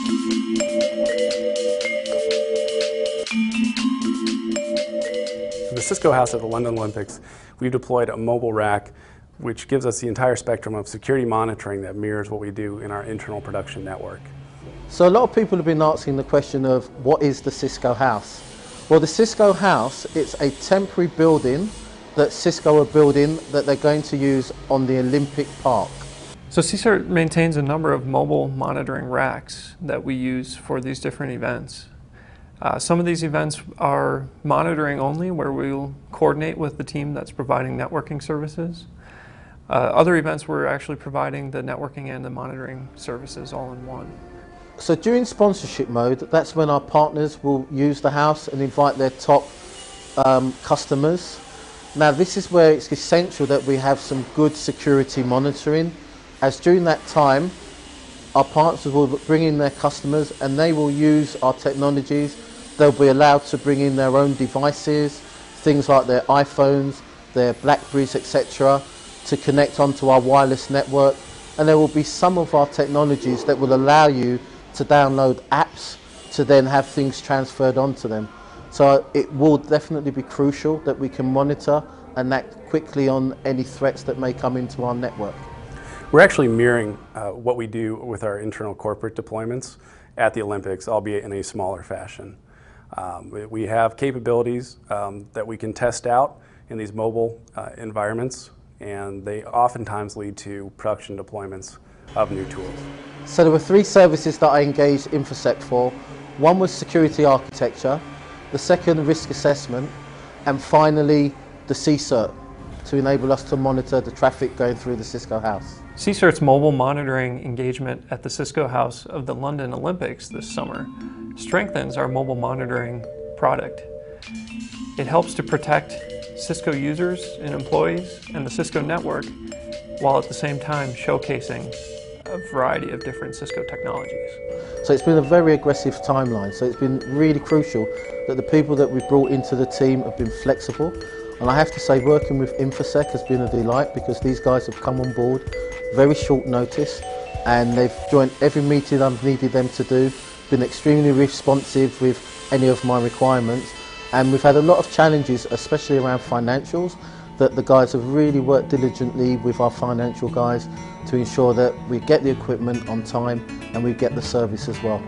For the Cisco House at the London Olympics, we've deployed a mobile rack which gives us the entire spectrum of security monitoring that mirrors what we do in our internal production network. So a lot of people have been asking the question of what is the Cisco House? Well, the Cisco House, it's a temporary building that Cisco are building that they're going to use on the Olympic Park. So CSIRT maintains a number of mobile monitoring racks that we use for these different events. Some of these events are monitoring only, where we'll coordinate with the team that's providing networking services. Other events we're actually providing the networking and the monitoring services all in one. So during sponsorship mode, that's when our partners will use the house and invite their top customers. Now this is where it's essential that we have some good security monitoring, as during that time our partners will bring in their customers and they will use our technologies. They'll be allowed to bring in their own devices, things like their iPhones, their Blackberries, etc., to connect onto our wireless network. And there will be some of our technologies that will allow you to download apps to then have things transferred onto them. So it will definitely be crucial that we can monitor and act quickly on any threats that may come into our network. We're actually mirroring what we do with our internal corporate deployments at the Olympics, albeit in a smaller fashion. We have capabilities that we can test out in these mobile environments, and they oftentimes lead to production deployments of new tools. So there were 3 services that I engaged InfoSec for. One was security architecture, the second risk assessment, and finally the CSIRT to enable us to monitor the traffic going through the Cisco House. CSIRT's mobile monitoring engagement at the Cisco House of the London Olympics this summer strengthens our mobile monitoring product. It helps to protect Cisco users and employees and the Cisco network, while at the same time showcasing a variety of different Cisco technologies. So it's been a very aggressive timeline, so it's been really crucial that the people that we brought into the team have been flexible. And I have to say, working with InfoSec has been a delight, because these guys have come on board very short notice and they've joined every meeting I've needed them to do, been extremely responsive with any of my requirements, and we've had a lot of challenges, especially around financials, that the guys have really worked diligently with our financial guys to ensure that we get the equipment on time and we get the service as well.